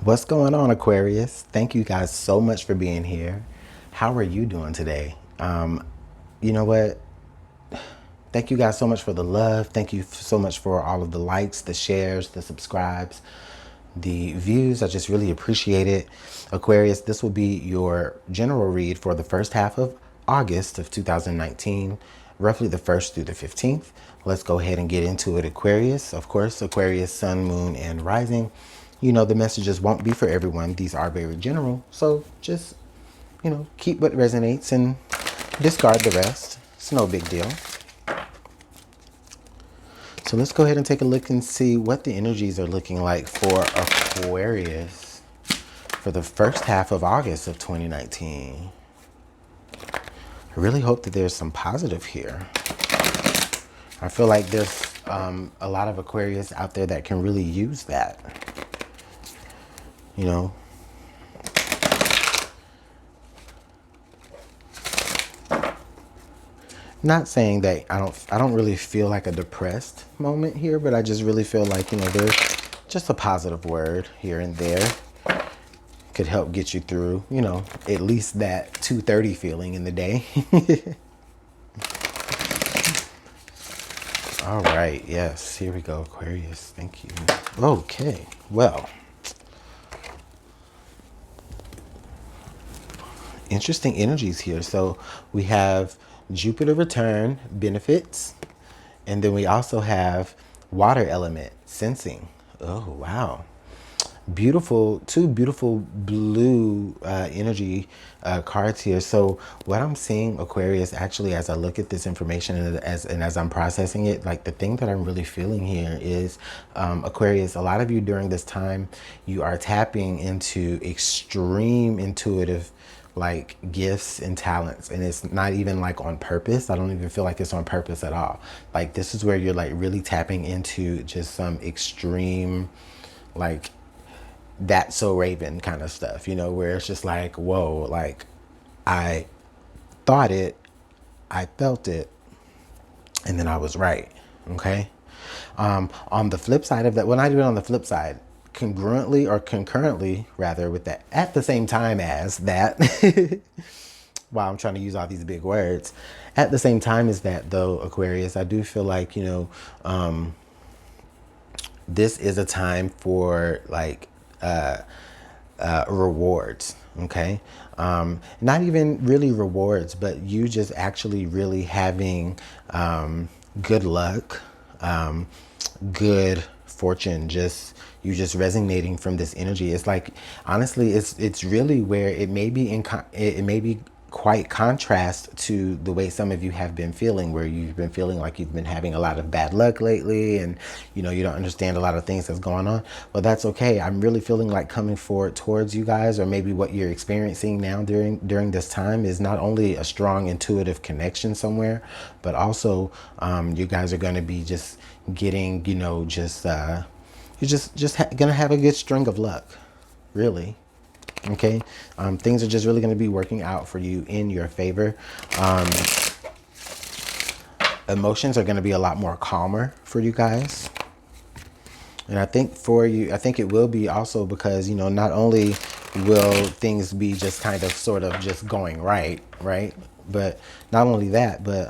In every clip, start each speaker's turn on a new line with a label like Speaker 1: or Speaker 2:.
Speaker 1: What's going on, Aquarius? Thank you guys so much for being here. How are you doing today? You know what? Thank you guys so much for the love. Thank you so much for all of the likes, the shares, the subscribes, the views. I just really appreciate it. Aquarius, this will be your general read for the first half of August of 2019, roughly the 1st through the 15th. Let's go ahead and get into it, Aquarius. Of course, Aquarius, sun, moon, and rising. You know, the messages won't be for everyone. These are very general. So just, keep what resonates and discard the rest. It's no big deal. So let's go ahead and take a look and see what the energies are looking like for Aquarius for the first half of August of 2019. I really hope that there's some positive here. I feel like there's a lot of Aquarius out there that can really use that. You know, not saying that I don't really feel like a depressed moment here, but I just really feel like, there's just a positive word here and there could help get you through, at least that 2:30 feeling in the day. All right, yes, here we go, Aquarius. Thank you. Okay, well, interesting energies here. So we have Jupiter return benefits, and then we also have water element sensing. Oh, wow. Beautiful, two beautiful blue energy cards here. So what I'm seeing, Aquarius, actually, as I look at this information and as I'm processing it, like the thing that I'm really feeling here is, Aquarius, a lot of you during this time, you are tapping into extreme intuitive like gifts and talents, and it's not even like on purpose. I don't even feel like it's on purpose at all. Like this is where you're like really tapping into just some extreme like That's So Raven kind of stuff, where it's just like, whoa, like I thought it, I felt it, and then I was right. Okay. On the flip side of that, well, not even on the flip side, congruently or concurrently rather with that, at the same time as that, wow, I'm trying to use all these big words. At the same time as that, though, Aquarius, I do feel like, this is a time for like rewards. Okay. Not even really rewards, but you just actually really having good luck, good fortune, just you just resonating from this energy. It's like, honestly, it's really where it may be it may be quite contrast to the way some of you have been feeling, where you've been feeling like you've been having a lot of bad luck lately, and you don't understand a lot of things that's going on. Well, that's okay. I'm really feeling like coming forward towards you guys, or maybe what you're experiencing now during this time is not only a strong intuitive connection somewhere, but also you guys are going to be just getting, you're just gonna have a good string of luck, really. Okay. Things are just really going to be working out for you in your favor. Emotions are going to be a lot more calmer for you guys. And I think for you, I think it will be also because, not only will things be just kind of sort of just going right, but not only that, but,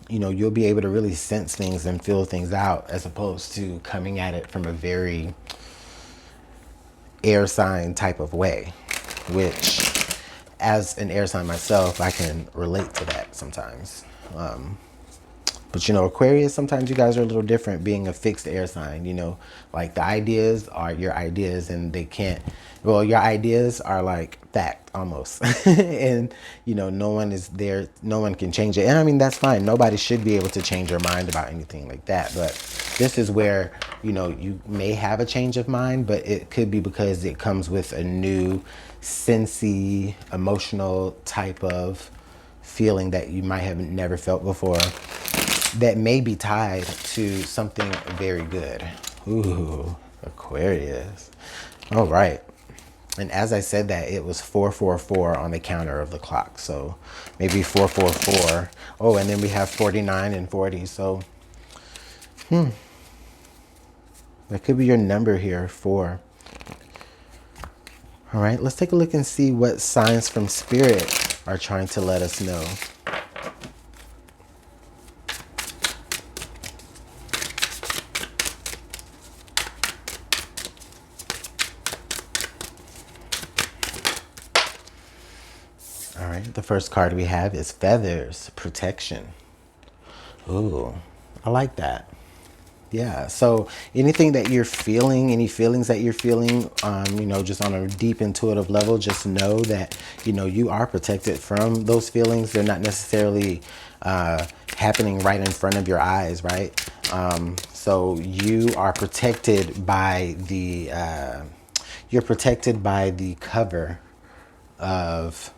Speaker 1: you'll be able to really sense things and feel things out, as opposed to coming at it from a very air sign type of way, which as an air sign myself, I can relate to that sometimes. But Aquarius, sometimes you guys are a little different being a fixed air sign, like the ideas are your ideas, and they can't, well, your ideas are like fact almost. And, no one is there, no one can change it. And I mean, that's fine. Nobody should be able to change your mind about anything like that. But this is where, you may have a change of mind, but it could be because it comes with a new sensey, emotional type of feeling that you might have never felt before, that may be tied to something very good. Ooh, Aquarius. All right. And as I said that, it was 444 on the counter of the clock. So maybe 444. Oh, and then we have 49 and 40. So, that could be your number here, 4. All right, let's take a look and see what signs from Spirit are trying to let us know. All right, the first card we have is Feathers, Protection. Ooh, I like that. Yeah, so anything that you're feeling, any feelings that you're feeling, you know, just on a deep intuitive level, just know that, you know, you are protected from those feelings. They're not necessarily happening right in front of your eyes, right? So you are protected by you're protected by the cover of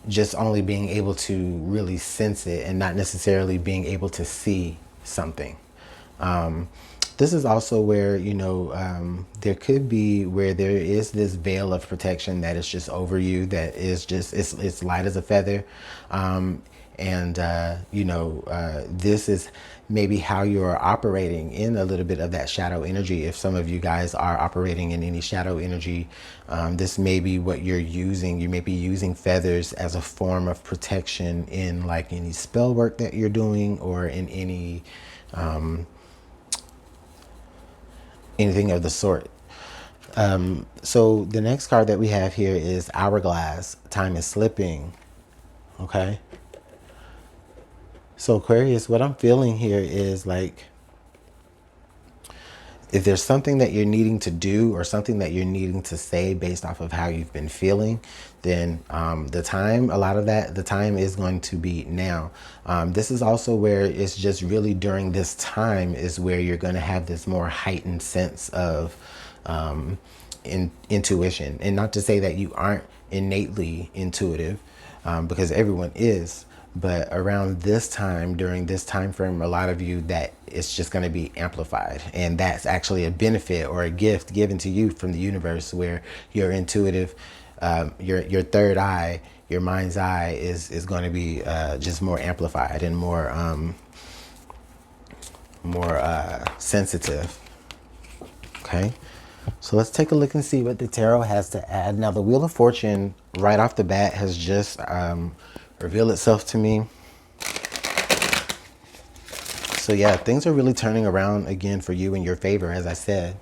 Speaker 1: just only being able to really sense it and not necessarily being able to see something. This is also where, you know, there could be where there is this veil of protection that is just over you, that is just, it's light as a feather. You know, this is maybe how you're operating in a little bit of that shadow energy. If some of you guys are operating in any shadow energy, this may be what you're using. You may be using feathers as a form of protection in like any spell work that you're doing, or in any anything of the sort. So the next card that we have here is Hourglass. Time is slipping. Okay. So Aquarius, what I'm feeling here is like, if there's something that you're needing to do or something that you're needing to say based off of how you've been feeling, then the time, a lot of that, the time is going to be now. This is also where it's just really during this time is where you're going to have this more heightened sense of intuition. And not to say that you aren't innately intuitive, because everyone is. But around this time, during this time frame, a lot of you, that it's just going to be amplified. And that's actually a benefit or a gift given to you from the universe, where your intuitive, your third eye, your mind's eye is going to be just more amplified and more sensitive. Okay. So let's take a look and see what the tarot has to add. Now, the Wheel of Fortune right off the bat has just revealed itself to me. So yeah, things are really turning around again for you in your favor, as I said.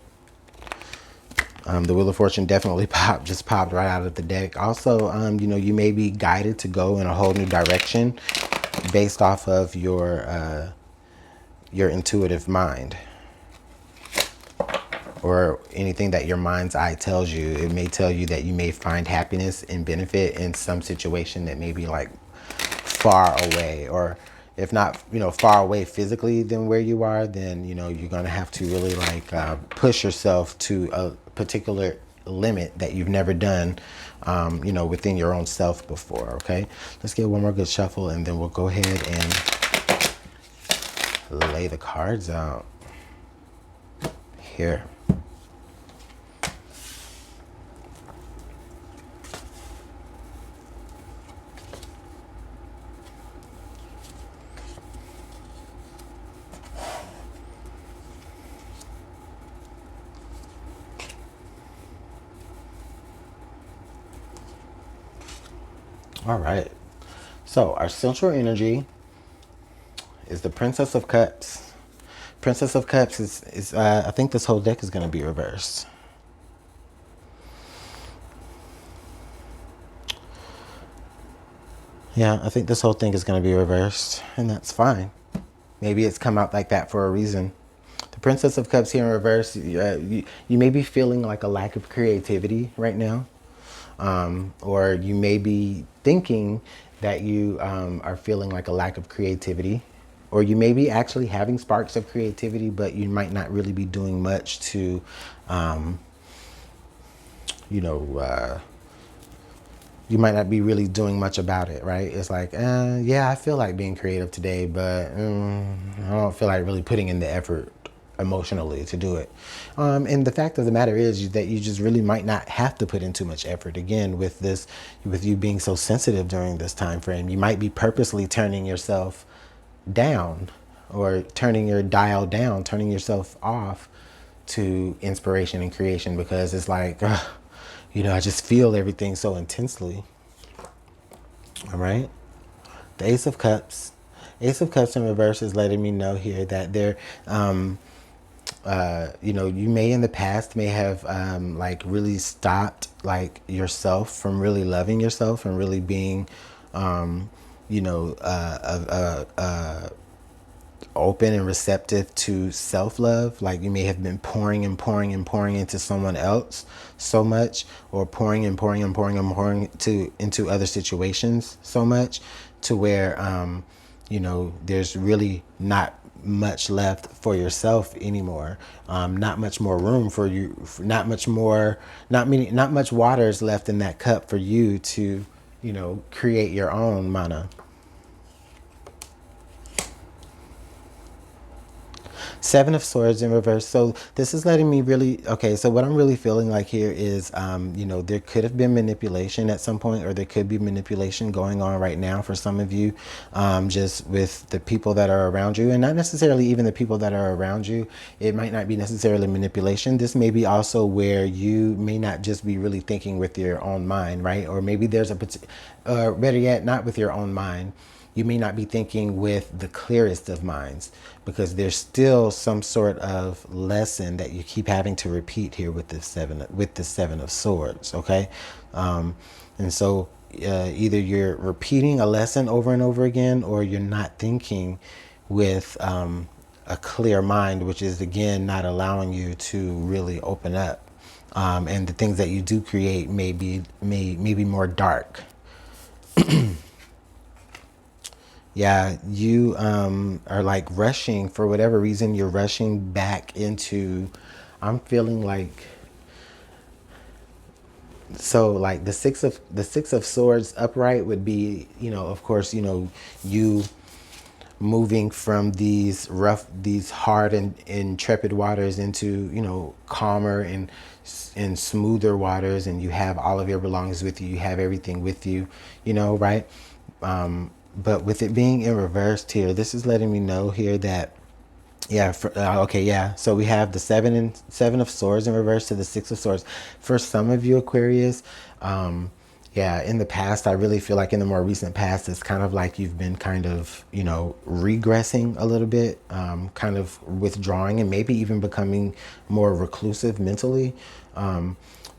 Speaker 1: The Wheel of Fortune definitely just popped right out of the deck. Also, you know, you may be guided to go in a whole new direction based off of your intuitive mind, or anything that your mind's eye tells you. It may tell you that you may find happiness and benefit in some situation that may be like far away, or if not, you know, far away physically than where you are, then, you know, you're going to have to really like push yourself to a particular limit that you've never done, you know, within your own self before. Okay, let's get one more good shuffle and then we'll go ahead and lay the cards out here. All right, so our central energy is the Princess of Cups. Princess of Cups is I think this whole deck is going to be reversed. Yeah, I think this whole thing is going to be reversed, and that's fine. Maybe it's come out like that for a reason. The Princess of Cups here in reverse, you may be feeling like a lack of creativity right now. Or you may be thinking that you are feeling like a lack of creativity, or you may be actually having sparks of creativity, but you might not really be doing much to, you know, you might not be really doing much about it, right? It's like, yeah, I feel like being creative today, but I don't feel like really putting in the effort emotionally to do it. And the fact of the matter is that you just really might not have to put in too much effort. Again, with this, with you being so sensitive during this time frame, you might be purposely turning yourself down, or turning your dial down, turning yourself off to inspiration and creation, because it's like, You know, I just feel everything so intensely. All right. The Ace of Cups. Ace of Cups in reverse is letting me know here that there, you know, you may in the past may have like really stopped like yourself from really loving yourself and really being, you know, open and receptive to self-love. Like you may have been pouring and pouring and pouring into someone else so much, or pouring and pouring and pouring and pouring into other situations so much, to where you know, there's really not much left for yourself anymore. Not much more room for you, not much more, not much water is left in that cup for you to, you know, create your own mana. Seven of Swords in reverse. So this is letting me really, okay, so what I'm really feeling like here is, you know, there could have been manipulation at some point, or there could be manipulation going on right now for some of you, just with the people that are around you, and not necessarily even the people that are around you. It might not be necessarily manipulation. This may be also where you may not just be really thinking with your own mind, right? Or maybe there's better yet, not with your own mind. You may not be thinking with the clearest of minds, because there's still some sort of lesson that you keep having to repeat here with the Seven of Swords. Okay, and so either you're repeating a lesson over and over again, or you're not thinking with a clear mind, which is again not allowing you to really open up. And the things that you do create may be more dark. Yeah, you are like rushing for whatever reason. You're rushing back into, I'm feeling like, so like the six of swords upright would be, you know, of course, you know, you moving from these hard and intrepid waters into, you know, calmer and smoother waters, and you have all of your belongings with you. You have everything with you, you know, right? But with it being in reversed here, this is letting me know here that, yeah, okay, yeah. So we have the seven of swords in reverse to the six of swords. For some of you Aquarius, yeah, in the past, I really feel like in the more recent past, it's kind of like you've been kind of, you know, regressing a little bit, kind of withdrawing and maybe even becoming more reclusive mentally.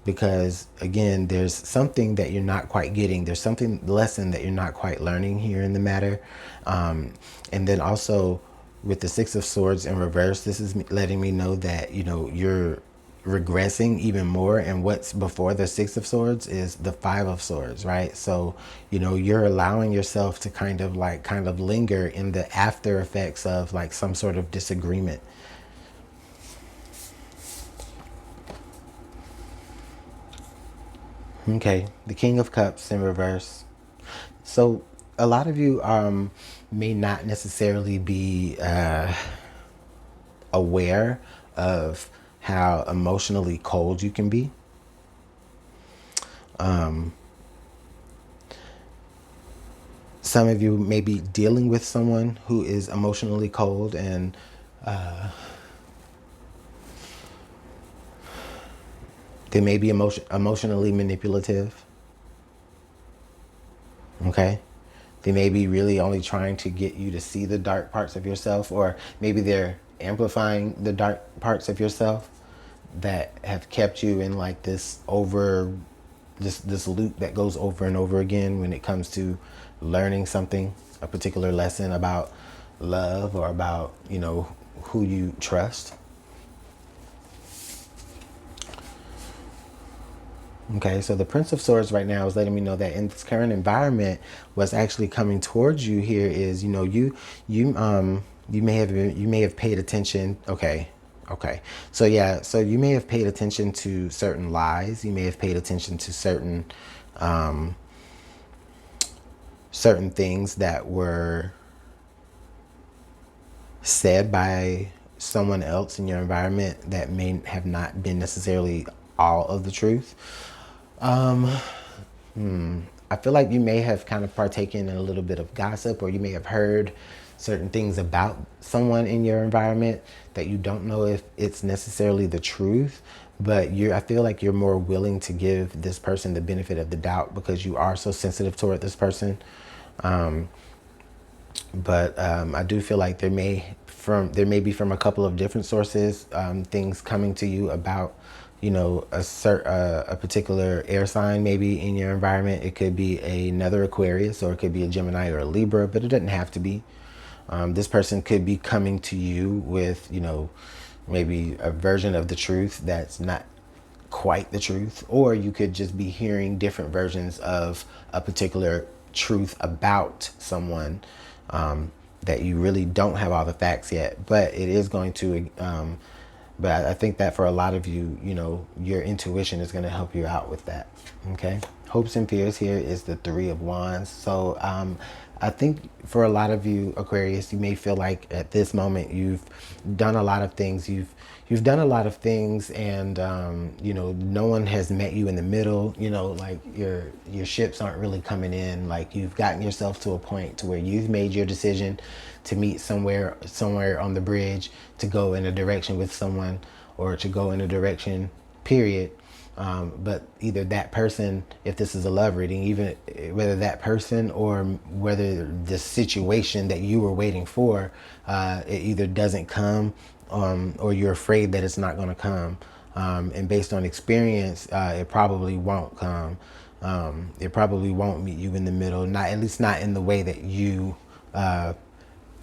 Speaker 1: Because again, there's something that you're not quite getting. There's something lesson that you're not quite learning here in the matter. And then also with the six of swords in reverse, this is letting me know that, you know, you're regressing even more, and what's before the six of swords is the five of swords, right? So, you know, you're allowing yourself to kind of linger in the after effects of like some sort of disagreement. Okay, the King of Cups in reverse. So a lot of you may not necessarily be aware of how emotionally cold you can be. Some of you may be dealing with someone who is emotionally cold, and they may be emotionally manipulative. Okay, they may be really only trying to get you to see the dark parts of yourself, or maybe they're amplifying the dark parts of yourself that have kept you in like this loop that goes over and over again when it comes to learning something, a particular lesson about love, or about, you know, who you trust. Okay, so the Prince of Swords right now is letting me know that in this current environment, what's actually coming towards you here is, you know, you may have paid attention. Okay, so yeah, so you may have paid attention to certain lies. You may have paid attention to certain things that were said by someone else in your environment that may have not been necessarily all of the truth. I feel like you may have kind of partaken in a little bit of gossip, or you may have heard certain things about someone in your environment that you don't know if it's necessarily the truth, but I feel like you're more willing to give this person the benefit of the doubt because you are so sensitive toward this person. But I do feel like there may be from a couple of different sources, things coming to you about, you know, a particular air sign maybe in your environment. It could be another Aquarius, or it could be a Gemini or a Libra, but it doesn't have to be. This person could be coming to you with, you know, maybe a version of the truth that's not quite the truth, or you could just be hearing different versions of a particular truth about someone, that you really don't have all the facts yet, but it is going to, but I think that for a lot of you, you know, your intuition is going to help you out with that. Okay. Hopes and fears here is the Three of Wands. So I think for a lot of you Aquarius, you may feel like at this moment you've done a lot of things. You've done a lot of things, and you know, no one has met you in the middle. You know, like your ships aren't really coming in. Like you've gotten yourself to a point to where you've made your decision to meet somewhere on the bridge, to go in a direction with someone, or to go in a direction, period. But either that person, if this is a love reading, even whether that person or whether the situation that you were waiting for, it either doesn't come, or you're afraid that it's not going to come. And based on experience, it probably won't come. It probably won't meet you in the middle, not at least not in the way that you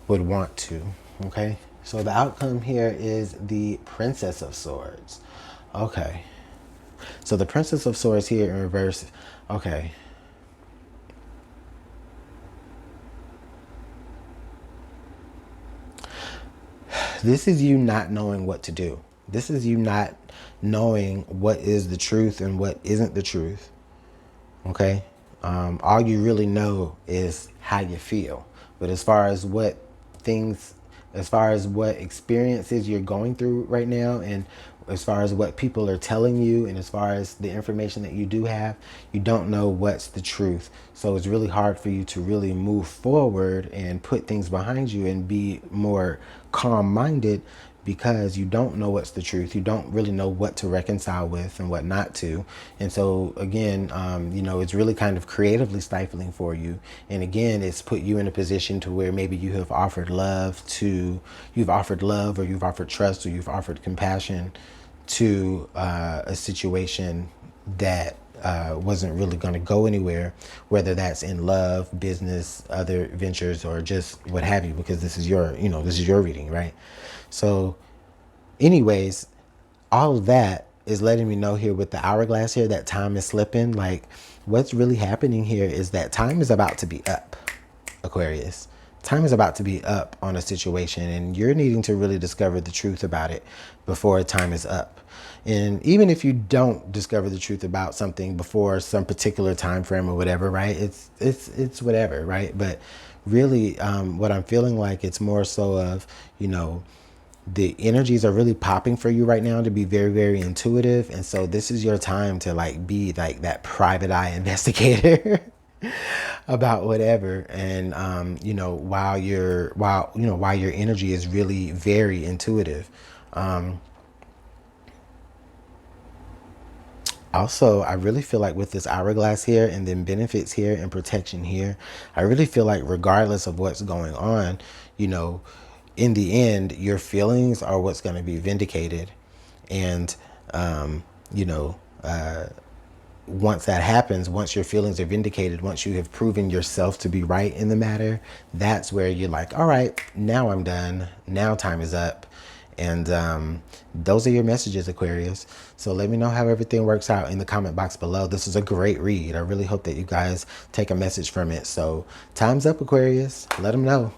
Speaker 1: would want to. Okay, so the outcome here is the Princess of Swords. Okay. So the Princess of Swords here in reverse. Okay. This is you not knowing what to do. This is you not knowing what is the truth and what isn't the truth. Okay. All you really know is how you feel. But as far as what experiences you're going through right now, and as far as what people are telling you, and as far as the information that you do have, you don't know what's the truth. So it's really hard for you to really move forward and put things behind you and be more calm-minded, because you don't know what's the truth. You don't really know what to reconcile with and what not to. And so again, you know, it's really kind of creatively stifling for you. And again, it's put you in a position to where maybe you've offered love, or you've offered trust, or you've offered compassion to a situation that wasn't really going to go anywhere, whether that's in love, business, other ventures, or just what have you, because this is your, you know, this is your reading, right? So anyways, all of that is letting me know here with the hourglass here that time is slipping. Like what's really happening here is that time is about to be up, Aquarius. Time is about to be up on a situation, and you're needing to really discover the truth about it before time is up. And even if you don't discover the truth about something before some particular time frame or whatever, right? It's whatever, right? But really, what I'm feeling like, it's more so of, you know, the energies are really popping for you right now to be very, very intuitive. And so this is your time to like be like that private eye investigator about whatever. And you know, while your energy is really very intuitive. Also, I really feel like with this hourglass here, and then benefits here and protection here, I really feel like regardless of what's going on, you know, in the end, your feelings are what's going to be vindicated. And, you know, once that happens, once your feelings are vindicated, once you have proven yourself to be right in the matter, that's where you're like, all right, now I'm done. Now time is up. And those are your messages, Aquarius. So let me know how everything works out in the comment box below. This is a great read. I really hope that you guys take a message from it. So time's up, Aquarius. Let them know.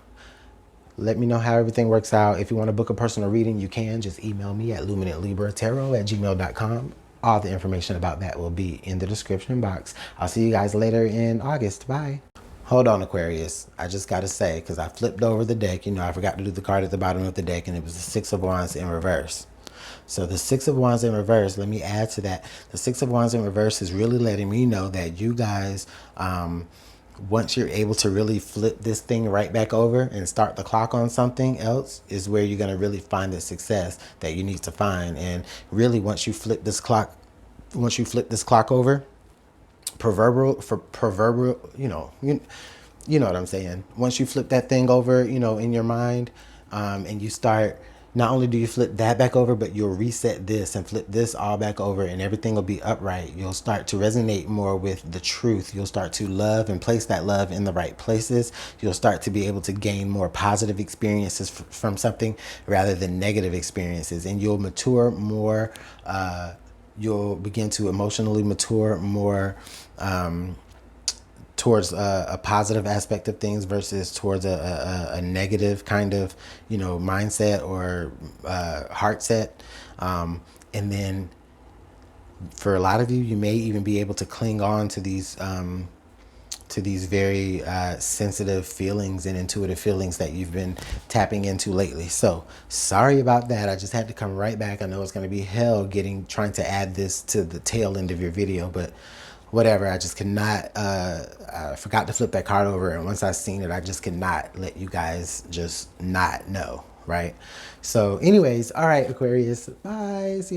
Speaker 1: Let me know how everything works out. If you want to book a personal reading, you can. Just email me at LuminantLibraTarot@gmail.com. All the information about that will be in the description box. I'll see you guys later in August. Bye. Hold on, Aquarius. I just got to say, because I flipped over the deck, you know, I forgot to do the card at the bottom of the deck, and it was the Six of Wands in reverse. So the Six of Wands in reverse, let me add to that. The Six of Wands in reverse is really letting me know that you guys once you're able to really flip this thing right back over and start the clock on something else is where you're going to really find the success that you need to find. And really, once you flip this clock over, proverbial, you know what I'm saying. Once you flip that thing over, in your mind, and you start, not only do you flip that back over, but you'll reset this and flip this all back over, and everything will be upright. You'll start to resonate more with the truth. You'll start to love and place that love in the right places. You'll start to be able to gain more positive experiences from something rather than negative experiences, and you'll mature more. You'll begin to emotionally mature more, towards a positive aspect of things versus towards a negative kind of, mindset or heart set. And then for a lot of you, you may even be able to cling on to these very sensitive feelings and intuitive feelings that you've been tapping into lately. So sorry about that. I just had to come right back. I know it's going to be hell trying to add this to the tail end of your video, but whatever. I just cannot, I forgot to flip that card over. And once I seen it, I just could not let you guys just not know. Right. So anyways, all right, Aquarius, bye. See